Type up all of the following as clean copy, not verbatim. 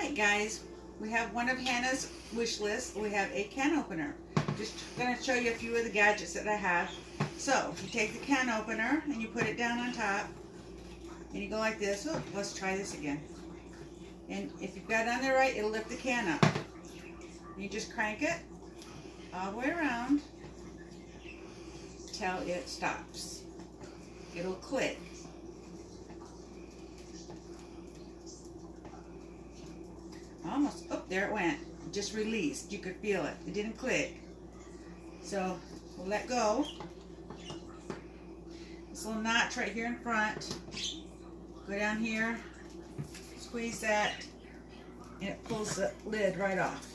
Alright guys, we have one of Hannah's wish lists. We have a can opener. Just going to show you a few of the gadgets that I have. So, you take the can opener and you put it down on top. And you go like this. Oh, let's try this again. And if you've got it on there right, it'll lift the can up. You just crank it all the way around till it stops. It'll click. Almost, oh, there it went. It just released. You could feel it. It didn't click. So, we'll let go. This little notch right here in front. Go down here, squeeze that, and it pulls the lid right off.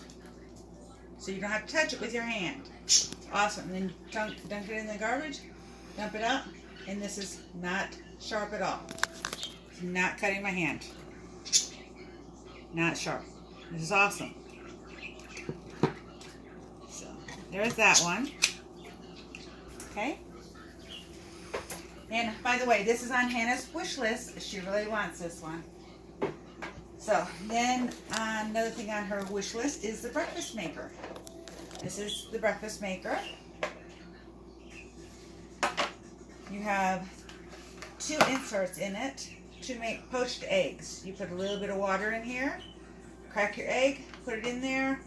So you don't have to touch it with your hand. Awesome. And then you dunk it in the garbage, dump it out, and this is not sharp at all. It's not cutting my hand. Not sharp. This is awesome. So there's that one. Okay. And by the way, this is on Hannah's wish list. She really wants this one. So then another thing on her wish list is the breakfast maker. This is the breakfast maker. You have 2 inserts in it to make poached eggs. You put a little bit of water in here, crack your egg, put it in there,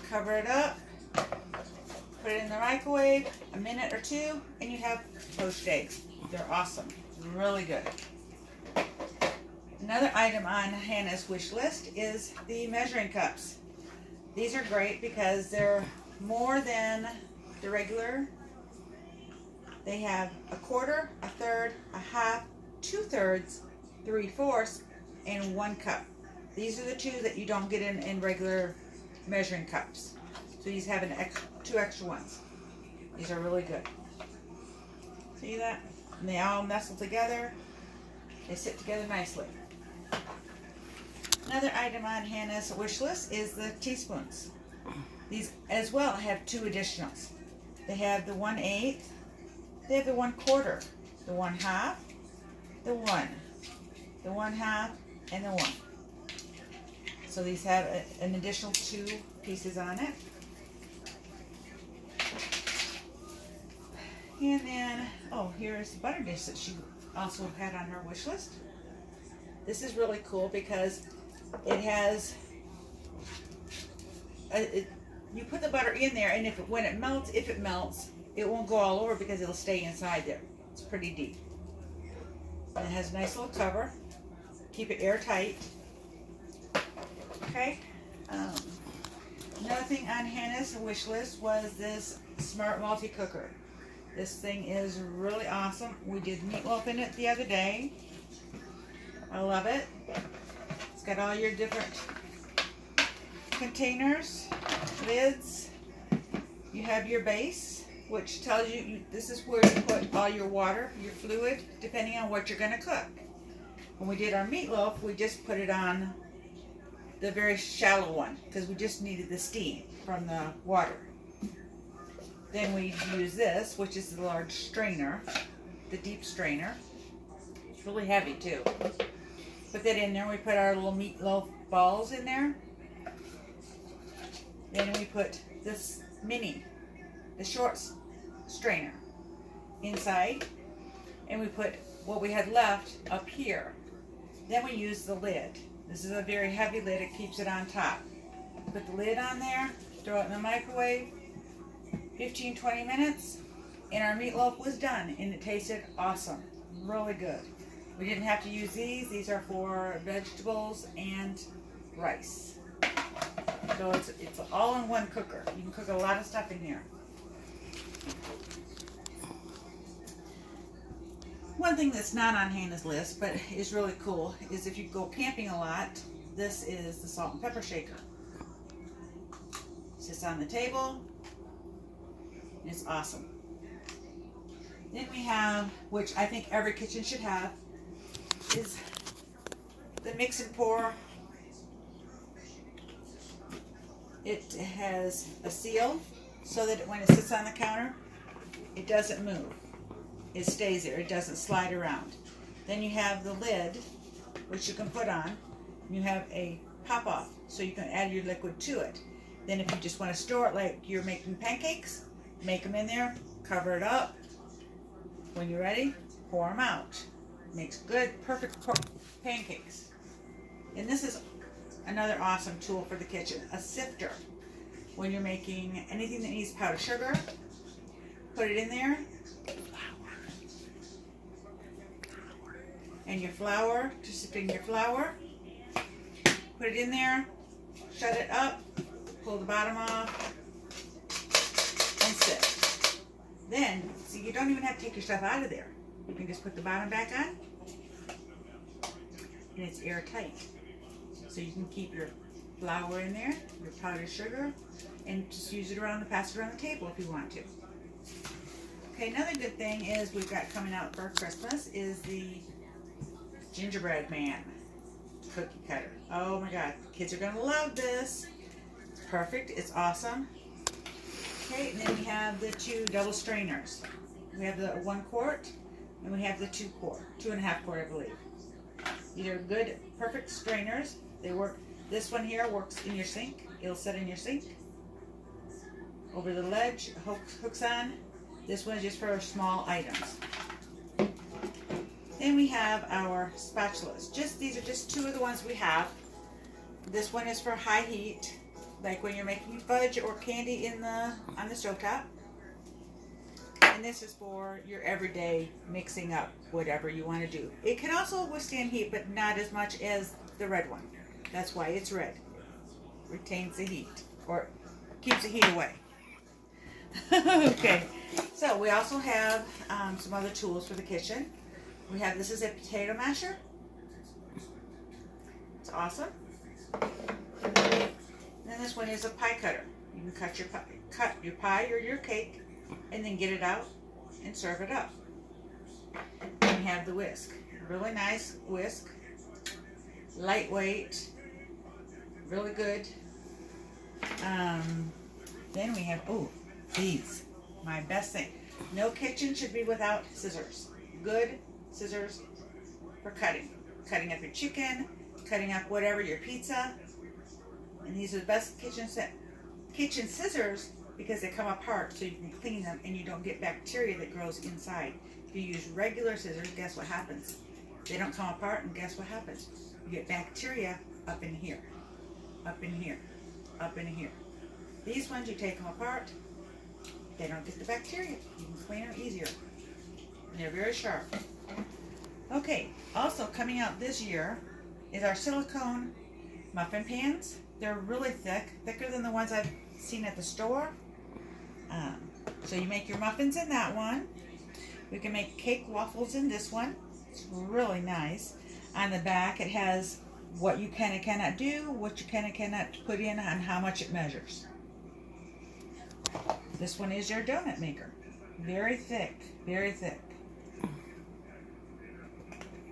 cover it up, put it in the microwave a minute or 2, and you have poached eggs. They're awesome. Really good. Another item on Hannah's wish list is the measuring cups. These are great because they're more than the regular. They have 1/4, 1/3, 1/2, 2/3, 3/4, and 1 cup. These are the 2 that you don't get in regular measuring cups. So these have 2 extra ones. These are really good. See that? And they all nestle together. They sit together nicely. Another item on Hannah's wish list is the teaspoons. These as well have 2 additionals. They have the 1/8, they have the 1/4, the 1/2, the 1, the 1/2, and the 1. So these have an additional 2 pieces on it. And then, oh, here's the butter dish that she also had on her wish list. This is really cool because it has, you put the butter in there, and when it melts, if it melts, it won't go all over because it'll stay inside there. It's pretty deep. And it has a nice little cover. Keep it airtight. Okay. Another thing on Hannah's wish list was this smart multi-cooker. This thing is really awesome. We did meatloaf in it the other day. I love it. It's got all your different containers, lids. You have your base, which tells you this is where you put all your water, your fluid, depending on what you're going to cook. When we did our meatloaf, we just put it on the very shallow one because we just needed the steam from the water. Then we use this, which is the large strainer, the deep strainer. It's really heavy too. Put that in there. We put our little meatloaf balls in there. Then we put this mini, the short strainer inside. And we put what we had left up here. Then we use the lid. This is a very heavy lid. It keeps it on top. Put the lid on there, throw it in the microwave, 15-20 minutes, and our meatloaf was done, and it tasted awesome. Really good. We didn't have to use these. These are for vegetables and rice. So it's all in one cooker. You can cook a lot of stuff in here. One thing that's not on Hannah's list, but is really cool, is if you go camping a lot, this is the salt and pepper shaker. It sits on the table. It's awesome. Then we have, which I think every kitchen should have, is the mix and pour. It has a seal so that when it sits on the counter, it doesn't move. It stays there. It doesn't slide around. Then you have the lid, which you can put on, You have a pop-off, so you can add your liquid to it. Then if you just want to store it like you're making pancakes, make them in there, cover it up. When you're ready, pour them out. Makes good, perfect pancakes. And this is another awesome tool for the kitchen, a sifter. When you're making anything that needs powdered sugar, put it in there. And your flour, to sifting your flour. Put it in there, shut it up, pull the bottom off, and sift. Then, see, you don't even have to take your stuff out of there. You can just put the bottom back on, and it's airtight. So you can keep your flour in there, your powdered sugar, and just use it around and pass it around the table if you want to. Okay, another good thing is we've got coming out for Christmas is the gingerbread man cookie cutter. Oh my God, kids are gonna love this. It's perfect, it's awesome. Okay, and then we have the 2 double strainers. We have the 1 quart and we have the 2 quart, 2.5 quart, I believe. These are good, perfect strainers. They work. This one here works in your sink. It'll sit in your sink. Over the ledge, hooks on. This one is just for small items. Then we have our spatulas. These are just 2 of the ones we have. This one is for high heat, like when you're making fudge or candy on the stovetop. And this is for your everyday mixing up whatever you want to do. It can also withstand heat, but not as much as the red one. That's why it's red. It retains the heat, or keeps the heat away. Okay, so we also have some other tools for the kitchen. We have, this is a potato masher. It's awesome. And then this one is a pie cutter. You can cut your pie or your cake and then get it out and serve it up. And we have the whisk. Really nice whisk. Lightweight. Really good. Then we have, these. My best thing. No kitchen should be without scissors. Good scissors for cutting. Cutting up your chicken, cutting up whatever, your pizza. And these are the best kitchen scissors because they come apart so you can clean them and you don't get bacteria that grows inside. If you use regular scissors, guess what happens? They don't come apart, and guess what happens? You get bacteria up in here, up in here, up in here. These ones, you take them apart, they don't get the bacteria. You can clean them easier. And they're very sharp. Okay, also coming out this year is our silicone muffin pans. They're really thick, thicker than the ones I've seen at the store. So you make your muffins in that one. We can make cake waffles in this one. It's really nice. On the back it has what you can and cannot do, what you can and cannot put in, and how much it measures. This one is your donut maker. Very thick, very thick.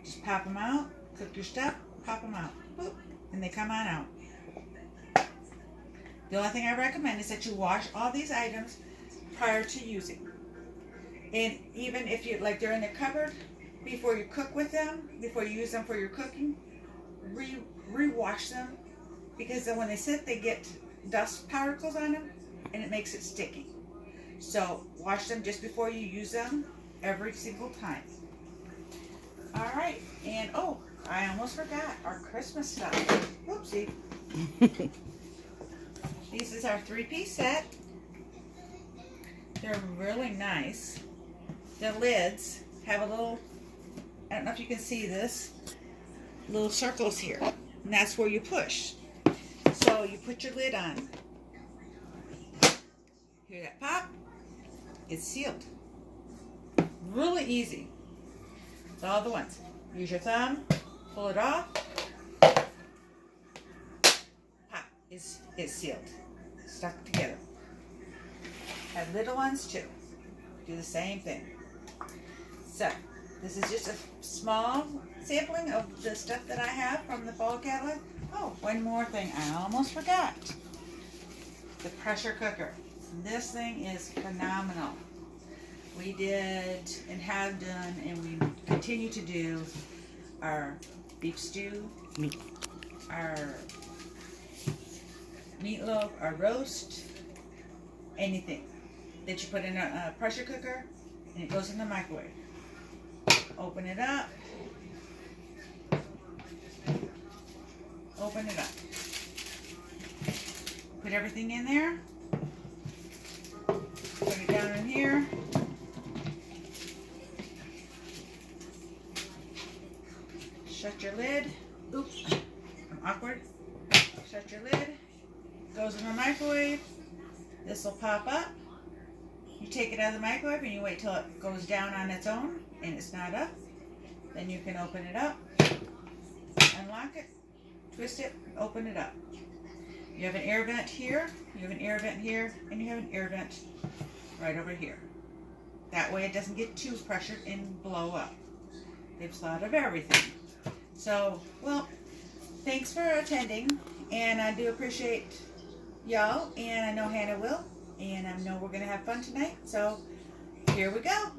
Just pop them out, cook your stuff, pop them out, boop, and they come on out. The only thing I recommend is that you wash all these items prior to using. And even if you, like they're in the cupboard, before you cook with them, before you use them for your cooking, re-wash them, because then when they sit, they get dust particles on them, and it makes it sticky. So wash them just before you use them every single time. All right, and I almost forgot our Christmas stuff. Whoopsie. This is our 3-piece set. They're really nice. The lids have a little, I don't know if you can see this, little circles here. And that's where you push. So you put your lid on. Hear that pop? It's sealed. Really easy. It's all the ones. Use your thumb, pull it off. Pop, it's sealed. Stuck together. Have little ones too. Do the same thing. So, this is just a small sampling of the stuff that I have from the fall catalog. Oh, one more thing I almost forgot. The pressure cooker. This thing is phenomenal. We did and have done and we continue to do our beef stew, our meatloaf, our roast, anything that you put in a pressure cooker, and it goes in the microwave. Open it up. Open it up. Put everything in there. Put it down in here. Shut your lid. Oops, I'm awkward. Shut your lid. Goes in the microwave. This will pop up. You take it out of the microwave and you wait till it goes down on its own and it's not up. Then you can open it up, unlock it, twist it, open it up. You have an air vent here, you have an air vent here, and you have an air vent right over here. That way it doesn't get too pressured and blow up. They've thought of everything. So, well, thanks for attending, and I do appreciate y'all, and I know Hannah will, and I know we're going to have fun tonight, so here we go.